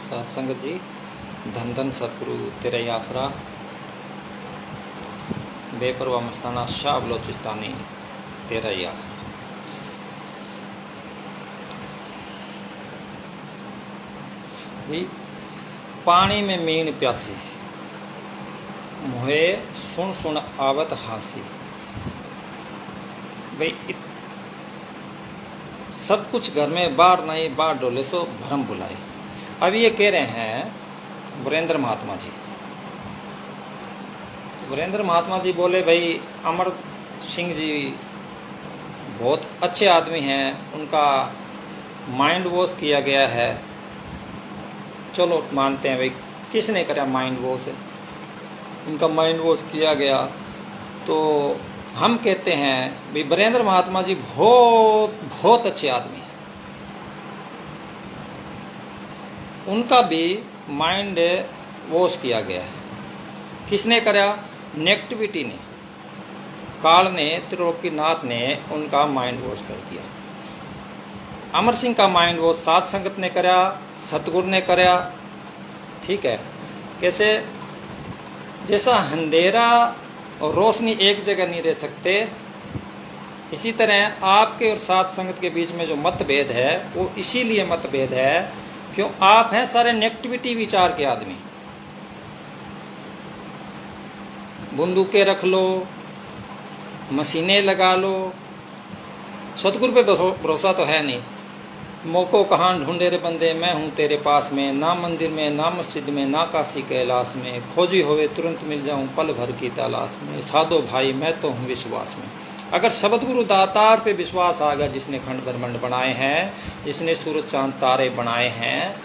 सात संगत जी, धन धन सतगुरु तेरा ही आसरा, बेपरवाह मस्ताना शाह बलोचिस्तानी तेरा ही आसरा। भी पानी में मीन प्यासी, मोहे सुन सुन आवत हासी। भाई सब कुछ घर में, बाहर नहीं, बाहर डोले सो भरम बुलाए। अब ये कह रहे हैं वीरेंद्र महात्मा जी। वीरेंद्र महात्मा जी बोले, भाई अमर सिंह जी बहुत अच्छे आदमी हैं, उनका माइंड वॉश किया गया है। चलो मानते हैं, भाई किसने करा माइंड वॉश, उनका माइंड वॉश किया गया। तो हम कहते हैं भाई वीरेंद्र महात्मा जी बहुत बहुत अच्छे आदमी हैं, उनका भी माइंड वॉश किया गया है। किसने करा? नेगेटिविटी ने, काल ने, त्रिलोकीनाथ ने उनका माइंड वॉश कर दिया। अमर सिंह का माइंड वॉश सात संगत ने करा, सतगुरु ने करा। ठीक है, कैसे? जैसा अंधेरा और रोशनी एक जगह नहीं रह सकते, इसी तरह आपके और सात संगत के बीच में जो मतभेद है वो इसीलिए मतभेद है क्यों आप हैं सारे नेगेटिविटी विचार के आदमी। बंदूकें रख लो, मशीनें लगा लो, सतगुरु पे भरोसा तो है नहीं। मौको कहाँ ढूंढे रे बंदे, मैं हूँ तेरे पास में, ना मंदिर में, ना मस्जिद में, ना काशी कैलाश में, खोजी होवे तुरंत मिल जाऊँ पल भर की तलाश में, साधो भाई मैं तो हूँ विश्वास में। अगर सतगुरु दातार पे विश्वास आ गया, जिसने खंड ब्रह्मांड बनाए हैं, जिसने सूरज चांद तारे बनाए हैं,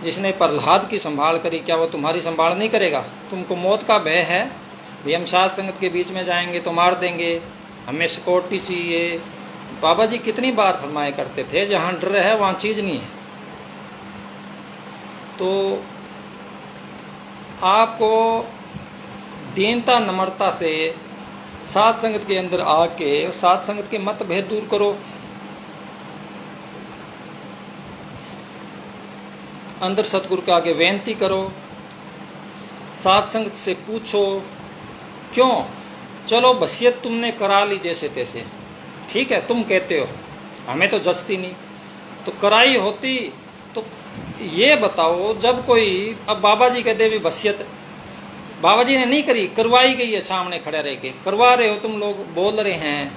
जिसने प्रहलाद की संभाल करी, क्या वो तुम्हारी संभाल नहीं करेगा? तुमको मौत का भय है, भी हम सात संगत के बीच में जाएंगे तो मार देंगे, हमें सिक्योरिटी चाहिए। बाबा जी कितनी बार फरमाया करते थे, जहाँ डर है वहाँ चीज़ नहीं है। तो आपको दीनता नम्रता से सात संगत के अंदर आके सात संगत के मतभेद दूर करो, अंदर सतगुरु के आगे बेनती करो, सात संगत से पूछो। क्यों? चलो वसीयत तुमने करा ली जैसे तैसे, ठीक है, तुम कहते हो, हमें तो जचती नहीं, तो कराई होती तो ये बताओ। जब कोई, अब बाबा जी कहते भी वसीयत बाबा जी ने नहीं करी, करवाई गई है, सामने खड़े रह के करवा रहे हो, तुम लोग बोल रहे हैं,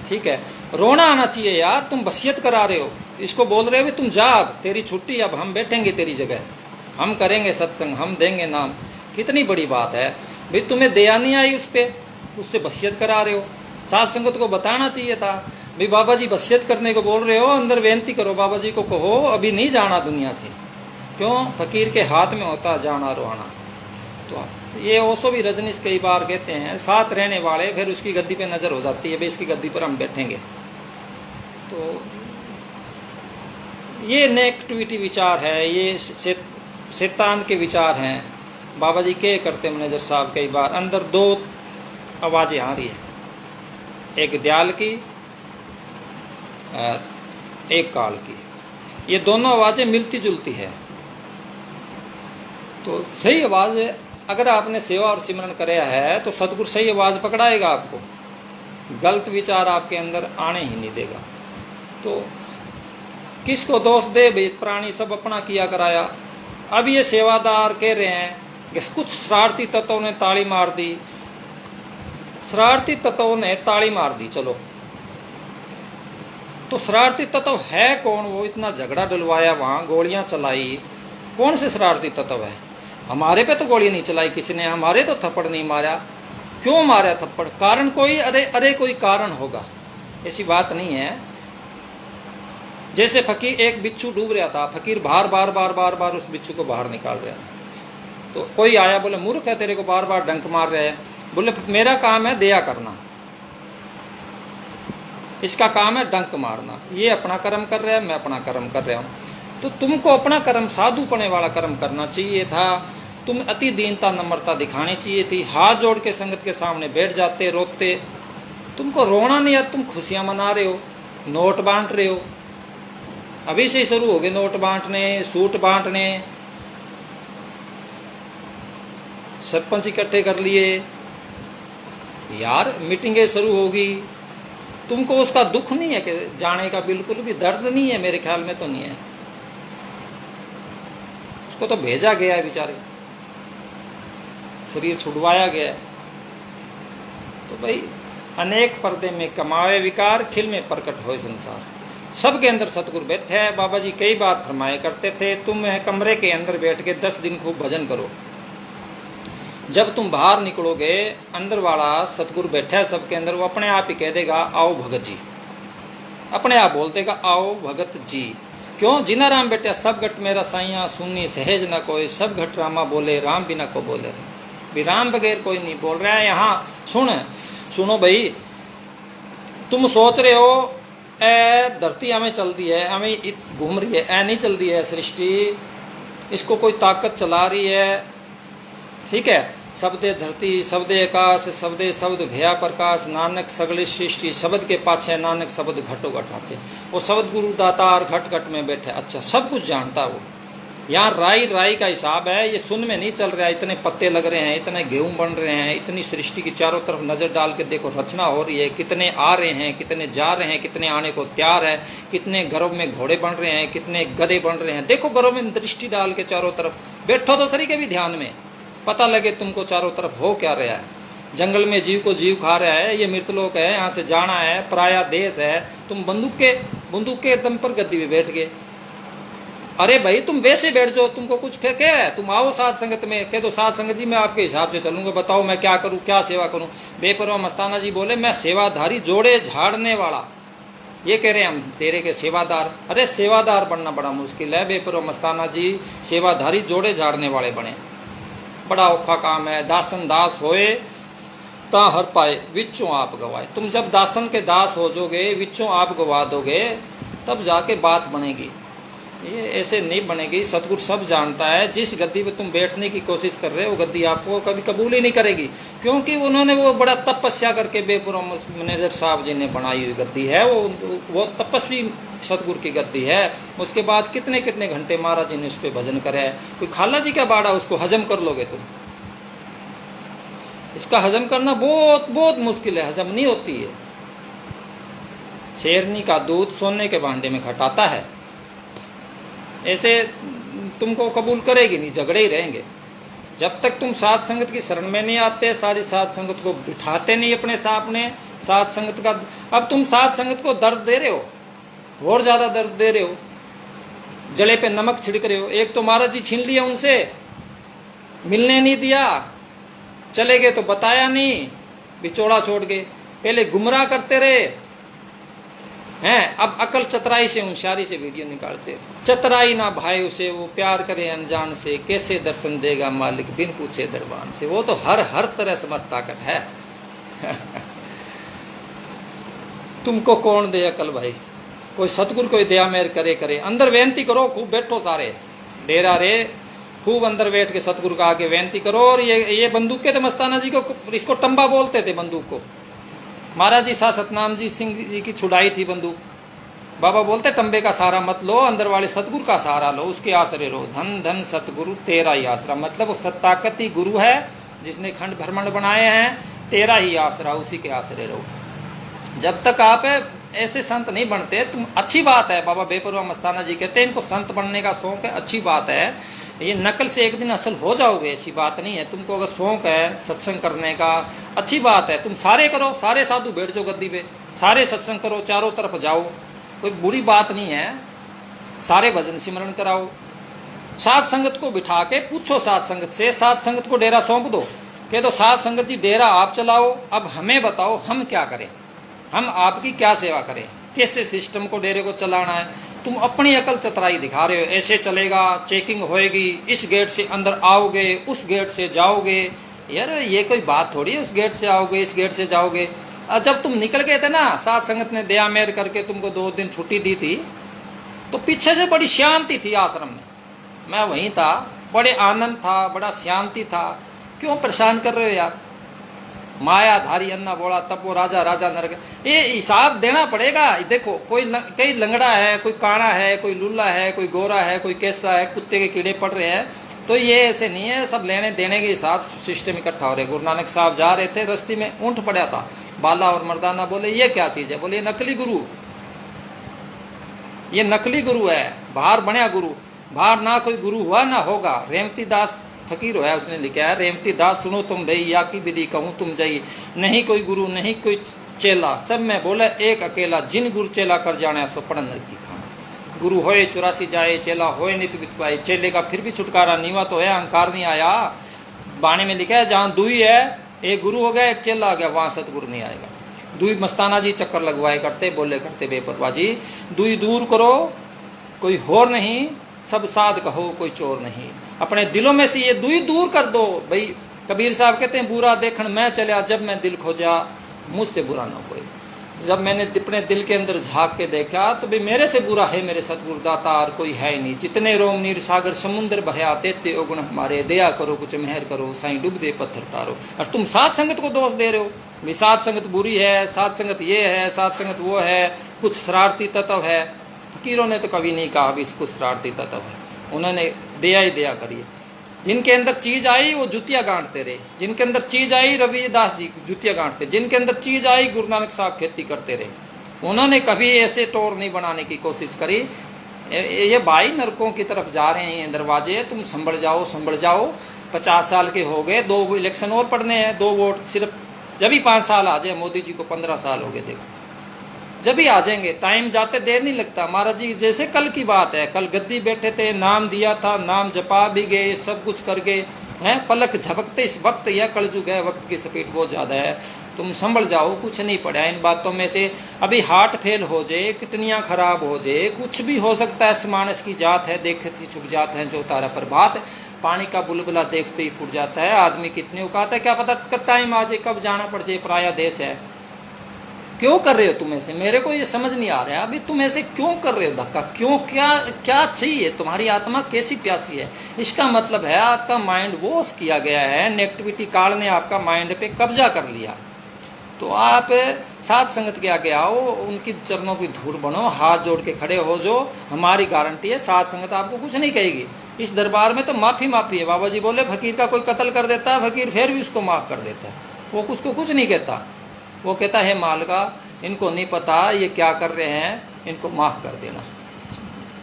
ठीक है, रोना आना चाहिए यार, तुम वसीयत करा रहे हो, इसको बोल रहे हो भी तुम जा, अब तेरी छुट्टी, अब हम बैठेंगे तेरी जगह, हम करेंगे सत्संग, हम देंगे नाम। कितनी बड़ी बात है भाई, तुम्हें दया नहीं आई उस पर, उससे वसीयत करा रहे हो। सात संगत को बताना चाहिए था भाई बाबा जी वसीयत करने को बोल रहे हो, अंदर बेनती करो, बाबा जी को कहो अभी नहीं जाना दुनिया से। क्यों? फकीर के हाथ में होता जाना रोना। तो ये ओशो भी रजनीश कई बार कहते हैं, साथ रहने वाले फिर उसकी गद्दी पे नज़र हो जाती है, भाई इसकी गद्दी पर हम बैठेंगे। तो ये नेगेटिविटी विचार है, ये शैतान के विचार हैं। बाबा जी के करते मैनेजर साहब कई बार, अंदर दो आवाज़ें आ रही है, एक दयाल की, एक काल की, ये दोनों आवाज़ें मिलती जुलती है। तो सही आवाज़, अगर आपने सेवा और सिमरन कराया है तो सतगुरु सही आवाज़ पकड़ाएगा आपको, गलत विचार आपके अंदर आने ही नहीं देगा। तो किसको दोष दे भाई, प्राणी सब अपना किया कराया। अब ये सेवादार कह रहे हैं कि कुछ शरारती तत्वों ने ताली मार दी, शरारती तत्वों ने ताली मार दी, चलो तो शरारती तत्व है कौन? वो इतना झगड़ा डलवाया, वहाँ गोलियां चलाई, कौन से शरारती तत्व है? हमारे पे तो गोली नहीं चलाई किसी ने, हमारे तो थप्पड़ नहीं मारा। क्यों मारा थप्पड़? कारण कोई, अरे अरे कोई कारण होगा, ऐसी बात नहीं है। जैसे फकीर, एक बिच्छू डूब रहा था, फकीर बार बार बार बार बार उस बिच्छू को बाहर निकाल रहा था, तो कोई आया, बोले मूर्ख है, तेरे को बार बार डंक मार रहे हैं। बोले मेरा काम है दया करना, इसका काम है डंक मारना, ये अपना कर्म कर रहा है, मैं अपना कर्म कर रहा हूँ। तो तुमको अपना कर्म साधुपने वाला कर्म करना चाहिए था, तुम अति दीनता नम्रता दिखानी चाहिए थी। हाथ जोड़ के संगत के सामने बैठ जाते, रोते। तुमको रोना नहीं यार, तुम खुशियाँ मना रहे हो, नोट बांट रहे हो, अभी से शुरू हो गए नोट बांटने, सूट बांटने, सरपंच इकट्ठे कर लिए यार, मीटिंगें शुरू होगी। तुमको उसका दुख नहीं है कि जाने का, बिल्कुल भी दर्द नहीं है, मेरे ख्याल में तो नहीं है। उसको तो भेजा गया है बेचारे, शरीर छुड़वाया गया है। तो भाई अनेक पर्दे में कमावे विकार, खिल में प्रकट होए संसार। सबके अंदर सतगुरु बैठे है। बाबा जी कई बार फरमाया करते थे, तुम कमरे के अंदर बैठ के 10 दिन खूब भजन करो, जब तुम बाहर निकलोगे अंदर वाला सतगुरु बैठा है सबके अंदर, वो अपने आप ही कह देगा आओ भगत जी, अपने आप बोल देगा आओ भगत जी। क्यों? जिना राम बेटा सब घट मेरा साइया सुनी सहज न कोई, सब घट रामा बोले राम बिना को बोले। भी राम बगैर कोई नहीं बोल रहा है। यहाँ सुनो भाई, तुम सोच रहे हो ए धरती हमें चलती है, हमें घूम रही है, ए नहीं चल रही है सृष्टि, इसको कोई ताकत चला रही है। ठीक है, शब्दे धरती शब्दे आकाश शब्दे शब्द भया प्रकाश, नानक सगले सृष्टि शब्द के पाछे, नानक शब्द घटो घटाचे। वो शब्द गुरु दातार घट घट में बैठे। अच्छा, सब कुछ जानता वो। यहाँ राई का हिसाब है, ये सुन में नहीं चल रहा है। इतने पत्ते लग रहे हैं, इतने गेहूं बन रहे हैं, इतनी सृष्टि की चारों तरफ नजर डाल के देखो, रचना हो रही है। कितने आ रहे हैं, कितने जा रहे हैं, कितने आने को तैयार है, कितने घरों में घोड़े बन रहे हैं, कितने गधे बन रहे हैं। देखो घरों में दृष्टि डाल के चारों तरफ बैठो तो सही के भी ध्यान में, पता लगे तुमको चारों तरफ हो क्या रहा है। जंगल में जीव को जीव खा रहा है, ये मृतलोक है, यहाँ से जाना है, पराया देश है। तुम बंदूक के दम पर गद्दी में बैठ गए। अरे भाई तुम वैसे बैठ जाओ, तुमको कुछ क्या है, तुम आओ साध संगत में, कह दो साध संगत जी मैं आपके हिसाब से चलूंगा, बताओ मैं क्या करूं, क्या सेवा करूं। बेपरवाह मस्ताना जी बोले मैं सेवाधारी जोड़े झाड़ने वाला, ये कह रहे हैं हम तेरे के सेवादार। अरे सेवादार बनना बड़ा मुश्किल है बेपरवाह मस्ताना जी, सेवाधारी जोड़े झाड़ने वाले बने, बड़ा औखा काम है। दासन दास होए ता हर पाए, विच्चों आप गवाए। तुम जब दासन के दास हो जाओगे, विच्चों आप गवा दोगे, तब जाके बात बनेगी। ये ऐसे नहीं बनेगी। सतगुरु सब जानता है। जिस गद्दी पे तुम बैठने की कोशिश कर रहे हो, वो गद्दी आपको कभी कबूल ही नहीं करेगी, क्योंकि उन्होंने वो बड़ा तपस्या करके बेपुरा मैनेजर साहब जी ने बनाई हुई गद्दी है। वो तपस्वी सतगुरु की गद्दी है। उसके बाद कितने कितने घंटे महाराज जी ने उस पर भजन करे है। कोई खाला जी का बाड़ा, उसको हजम कर लोगे तुम? इसका हजम करना बहुत बहुत मुश्किल है, हजम नहीं होती है। शेरनी का दूध सोने के भांडे में खटाता है, ऐसे तुमको कबूल करेगी नहीं, झगड़े ही रहेंगे। जब तक तुम साध संगत की शरण में नहीं आते, सारी साध संगत को बिठाते नहीं अपने सामने, साध संगत का अब तुम साध संगत को दर्द दे रहे हो, और ज्यादा दर्द दे रहे हो, जले पे नमक छिड़क रहे हो। एक तो महाराज जी छीन लिया उनसे, मिलने नहीं दिया, चले गए तो बताया नहीं, बिचौड़ा छोड़ गए। पहले गुमराह करते रहे हैं, अब अकल चतराई से होशियारी से वीडियो निकालते। चतराई ना भाई उसे, वो प्यार करे अनजान से, कैसे दर्शन देगा मालिक बिन पूछे दरबान से। वो तो हर तरह समर्थ ताकत है। तुमको कौन दे अकल भाई? कोई सतगुरु कोई दया मेर करे। अंदर बेनती करो, खूब बैठो सारे डेरा रे, खूब अंदर बैठ के सतगुरु का आके बेनती करो। और ये बंदूक के तो मस्ताना जी को, इसको टंबा बोलते थे बंदूक को। महाराज जी सा सतनाम जी सिंह जी की छुड़ाई थी बंदूक। बाबा बोलते टंबे का सहारा मत लो, अंदर वाले सतगुरु का सहारा लो, उसके आसरे रहो। धन धन सतगुरु तेरा ही आसरा, मतलब वो सत्ताकती गुरु है जिसने खंड भ्रमण बनाए हैं, तेरा ही आसरा, उसी के आसरे रहो। जब तक आप ऐसे संत नहीं बनते, तुम अच्छी बात है। बाबा बेपरवाह मस्ताना जी कहते हैं इनको संत बनने का शौक है, अच्छी बात है। ये नकल से एक दिन असल हो जाओगे, ऐसी बात नहीं है। तुमको अगर शौक है सत्संग करने का, अच्छी बात है, तुम सारे करो, सारे साधु बैठ जाओ गद्दी पे, सारे सत्संग करो, चारों तरफ जाओ, कोई बुरी बात नहीं है। सारे भजन सिमरण कराओ, साध संगत को बिठा के पूछो साध संगत से, साध संगत को डेरा सौंप दो, कह दो साध संगत जी डेरा आप चलाओ, अब हमें बताओ हम क्या करें, हम आपकी क्या सेवा करें, कैसे सिस्टम को डेरे को चलाना है। तुम अपनी अकल चतराई दिखा रहे हो, ऐसे चलेगा, चेकिंग होएगी, इस गेट से अंदर आओगे, उस गेट से जाओगे। यार ये कोई बात थोड़ी है, उस गेट से आओगे, इस गेट से जाओगे। जब तुम निकल गए थे ना, साध संगत ने दया मेहर करके तुमको 2 दिन छुट्टी दी थी, तो पीछे से बड़ी शांति थी आश्रम में। मैं वहीं था, बड़े आनंद था, बड़ा शांति था। क्यों परेशान कर रहे हो यार? मायाधारी अन्ना बोला तब वो राजा राजा नरक। ये हिसाब देना पड़ेगा। देखो कोई लंगड़ा है, कोई काना है, कोई लुल्ला है, कोई गोरा है, कोई कैसा है, कुत्ते के कीड़े पड़ रहे हैं, तो ये ऐसे नहीं है सब लेने देने के हिसाब सिस्टम इकट्ठा हो रहे। गुरु नानक साहब जा रहे थे, रस्ते में ऊंट पड़ा था, बाला और मर्दाना बोले ये क्या चीज़ है, बोले ये नकली गुरु, ये नकली गुरु है, बाहर बनया गुरु, बाहर ना कोई गुरु हुआ ना होगा। रेमती दास फकीर हुआ, उसने लिखा है, रेमती दास सुनो तुम भई, या की विधि कहूँ तुम जाइए, नहीं कोई गुरु नहीं कोई चेला, सब में बोले एक अकेला, जिन गुरु चेला कर जाना सो पड़न की खाना। गुरु होए 84 जाए, चेला होए नित बित पाए, चेले का फिर भी छुटकारा नीवा तो है, अहंकार नहीं आया। बाणी में लिखा है जहाँ दुई है, एक गुरु हो गया एक चेला आ गया, वहाँ सतगुरु नहीं आएगा। दुई मस्ताना जी चक्कर लगवाए करते, बोले करते बेपरवाह जी, दुई दूर करो कोई होर नहीं, सब साध कहो कोई चोर नहीं। अपने दिलों में से ये दुई दूर कर दो भाई। कबीर साहब कहते हैं बुरा देखन मैं चलिया, जब मैं दिल खोजा मुझसे बुरा ना कोई। जब मैंने अपने दिल के अंदर झांक के देखा तो भाई मेरे से बुरा है मेरे सतगुरु दाता और कोई है ही नहीं। जितने रोम नीर सागर समुद्र भया, तेते अवगुण हमारे, दया करो कुछ मेहर करो, साईं डूब दे पत्थर तारो। और तुम सात संगत को दोष दे रहे हो, भाई सात संगत बुरी है, सात संगत ये है, सात संगत वो है, कुछ शरारती तत्व है। फकीरों ने तो कभी नहीं कहा भी कुछ शरारती तत्व है, उन्होंने दया ही दया करी। जिनके अंदर चीज आई वो जुतियाँ गांठते रहे, जिनके अंदर चीज आई रविदास जी जुतियाँ गांठते, जिनके अंदर चीज आई गुरु नानक साहब खेती करते रहे। उन्होंने कभी ऐसे टोर नहीं बनाने की कोशिश करी। ये भाई नरकों की तरफ जा रहे हैं दरवाजे, तुम संभल जाओ संभल जाओ। 50 साल के हो गए, 2 इलेक्शन और पढ़ने हैं, 2 वोट सिर्फ, जब ही 5 साल आ जाए। मोदी जी को 15 साल हो गए, देखो जब ही आ जाएंगे, टाइम जाते देर नहीं लगता। महाराज जी जैसे कल की बात है, कल गद्दी बैठे थे, नाम दिया था, नाम जपा भी गए, सब कुछ कर गए हैं, पलक झपकते इस वक्त यह कलयुग है, वक्त की स्पीड बहुत ज़्यादा है, तुम संभल जाओ। कुछ नहीं पड़ा इन बातों में से। अभी हार्ट फेल हो जाए, किडनियाँ खराब हो जाए, कुछ भी हो सकता है। मानस की जात है, देखती छुप जात है जो तारा प्रभात, पानी का बुलबुला देखते ही फूट जाता है। आदमी कितने औकात है, क्या पता कब टाइम आ जाए, कब जाना पड़ जाए, पराया देश है। क्यों कर रहे हो तुम ऐसे, मेरे को ये समझ नहीं आ रहा है अभी तुम ऐसे क्यों कर रहे हो धक्का, क्यों, क्या क्या चाहिए, तुम्हारी आत्मा कैसी प्यासी है। इसका मतलब है आपका माइंड वॉश किया गया है, नेगेटिविटी काल ने आपका माइंड पे कब्जा कर लिया। तो आप साथ संगत के आगे आओ, उनकी चरणों की धूल बनो, हाथ जोड़ के खड़े हो, जो हमारी गारंटी है साथ संगत आपको कुछ नहीं कहेगी। इस दरबार में तो माफ़ी माफ़ी है। बाबा जी बोले फकीर का कोई कत्ल कर देता है, फकीर फिर भी उसको माफ़ कर देता है, वो उसको कुछ नहीं कहता। वो कहता है मालका इनको नहीं पता ये क्या कर रहे हैं, इनको माफ़ कर देना।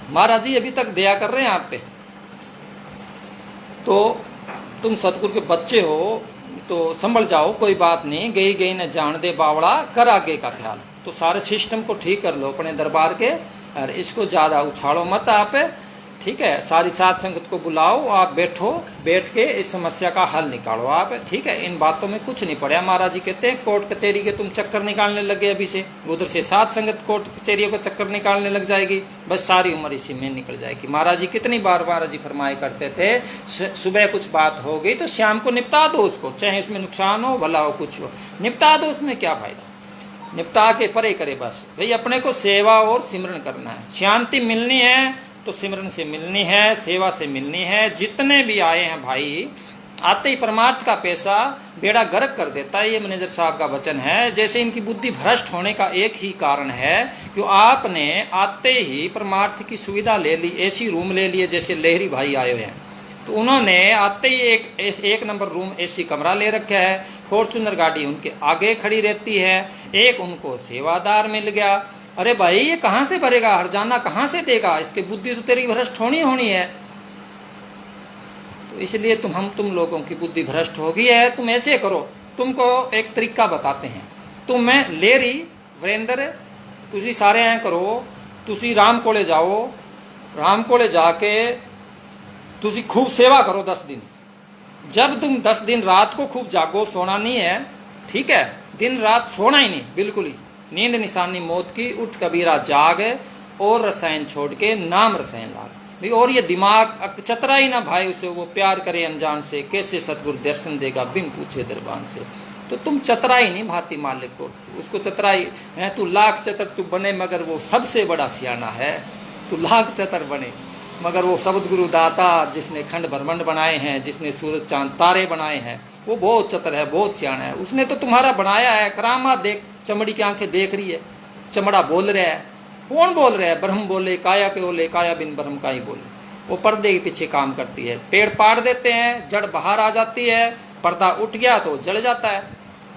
महाराज जी अभी तक दया कर रहे हैं आप पे। तो तुम सतगुरु के बच्चे हो तो संभल जाओ, कोई बात नहीं, गई गई न जान दे बावड़ा, कर आगे का ख्याल। तो सारे सिस्टम को ठीक कर लो अपने दरबार के, और इसको ज़्यादा उछाड़ो मत आप, ठीक है। सारी साथ संगत को बुलाओ, आप बैठो, बैठ के इस समस्या का हल निकालो आप, ठीक है। इन बातों में कुछ नहीं पड़ा। महाराज जी कहते हैं कोर्ट कचहरी के तुम चक्कर निकालने लगे अभी से, उधर से साथ संगत कोर्ट कचहरियों को चक्कर निकालने लग जाएगी, बस सारी उम्र इसी में निकल जाएगी। महाराज जी कितनी बार महाराज जी फरमाया करते थे, सुबह कुछ बात हो गई तो शाम को निपटा दो उसको, चाहे उसमें नुकसान हो भला हो कुछ हो, निपटा दो, उसमें क्या फायदा, निपटा के परे करे बस। भाई अपने को सेवा और सिमरन करना है, शांति मिलनी है तो सिमरन से मिलनी है, सेवा से मिलनी है। जितने भी आए हैं भाई, आते ही परमार्थ का पैसा बेड़ा गर्क कर देता है, ये मैनेजर साहब का वचन है। जैसे इनकी बुद्धि भ्रष्ट होने का एक ही कारण है कि आपने आते ही परमार्थ की सुविधा ले ली, एसी रूम ले लिए। जैसे लहरी भाई आए हुए हैं तो उन्होंने आते ही एक नंबर रूम एसी कमरा ले रखा है, फॉर्चूनर गाड़ी उनके आगे खड़ी रहती है, एक उनको सेवादार मिल गया। अरे भाई ये कहाँ से भरेगा, हरजाना कहाँ से देगा, इसकी बुद्धि तो तेरी भ्रष्ट होनी है। तो इसलिए तुम लोगों की बुद्धि भ्रष्ट हो गई है। तुम ऐसे करो, तुमको एक तरीका बताते हैं। तुम मैं लेरी वीरेंद्र तुसी सारे ऐ करो, तुसी राम कोले जाओ, राम कोले जाके तुसी खूब सेवा करो 10 दिन। जब तुम 10 दिन रात को खूब जागो, सोना नहीं है, ठीक है, दिन रात सोना ही नहीं, बिल्कुल ही नींद निशानी मौत की, उठ कबीरा जाग और रसायन छोड़ के नाम रसायन लाग भाई। और ये दिमाग चतरा ही ना भाई, उसे वो प्यार करे अनजान से, कैसे सतगुरु दर्शन देगा बिन पूछे दरबान से। तो तुम चतरा ही नहीं भाती मालिक को, उसको चतरा ही है। तू लाख चतर तू बने मगर वो सबसे बड़ा सियाना है। तू लाख चतर बने मगर वो सतगुरु दाता जिसने खंड ब्रह्मांड बनाए हैं, जिसने सूरज चांद तारे बनाए हैं, वो बहुत चतर है, बहुत सियाना है। उसने तो तुम्हारा बनाया है। करामात देख, चमड़ी की आंखें देख रही है, चमड़ा बोल रहा है। कौन बोल रहा है? ब्रह्म बोले काया के ओले, काया बिन ब्रह्म का ही बोले। वो पर्दे के पीछे काम करती है। पेड़ पाड़ देते हैं, जड़ बाहर आ जाती है, पर्दा उठ गया तो जल जाता है।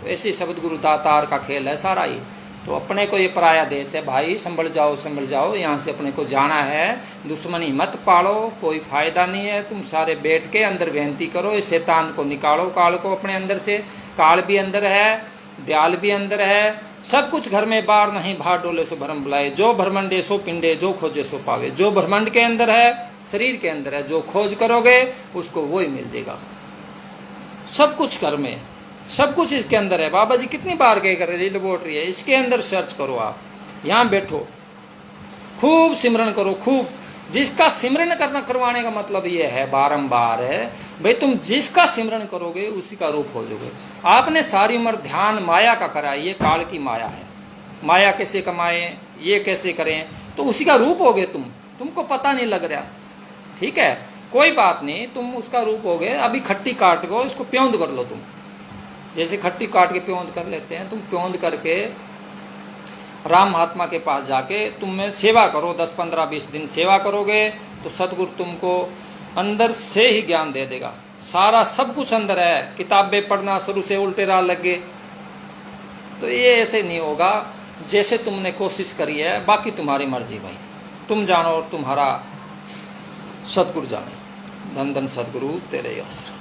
तो ऐसे शब्द गुरु दातार का खेल है सारा ही। तो अपने को ये पराया देश है भाई, संभल जाओ, यहाँ से अपने को जाना है। दुश्मनी मत पालो, कोई फायदा नहीं है। तुम सारे बैठ के अंदर बेनती करो, इस शैतान को निकालो, काल को अपने अंदर से। काल भी अंदर है, दयाल भी अंदर है, सब कुछ घर में बार नहीं, बाहर डोले सो भरम बुलाए। जो भ्रमंडे सो पिंडे, जो खोजे सो पावे। जो ब्रह्मांड के अंदर है, शरीर के अंदर है, जो खोज करोगे उसको वही मिल जाएगा। सब कुछ घर में, सब कुछ इसके अंदर है। बाबा जी कितनी बार कह कर रहे लेबोरेटरी है, इसके अंदर सर्च करो। आप यहाँ बैठो, खूब सिमरन करो, खूब। जिसका सिमरन करना करवाने का मतलब ये है बारंबार है भाई, तुम जिसका सिमरन करोगे उसी का रूप हो जाओगे। आपने सारी उम्र ध्यान माया का करा, ये काल की माया है। माया कैसे कमाएं, ये कैसे करें, तो उसी का रूप हो गए तुम। तुमको पता नहीं लग रहा, ठीक है, कोई बात नहीं, तुम उसका रूप हो गए। अभी खट्टी काट को इसको प्योंद कर लो। तुम जैसे खट्टी काट के प्योंद कर लेते हैं, तुम प्योंद करके राम महात्मा के पास जाके तुम में सेवा करो। 10, 15, 20 दिन सेवा करोगे तो सतगुरु तुमको अंदर से ही ज्ञान दे देगा। सारा सब कुछ अंदर है। किताबें पढ़ना शुरू से उल्टे राह लगे तो ये ऐसे नहीं होगा जैसे तुमने कोशिश करी है। बाकी तुम्हारी मर्जी भाई, तुम जानो और तुम्हारा सतगुरु जाने। धन धन सतगुरु तेरे आसरा।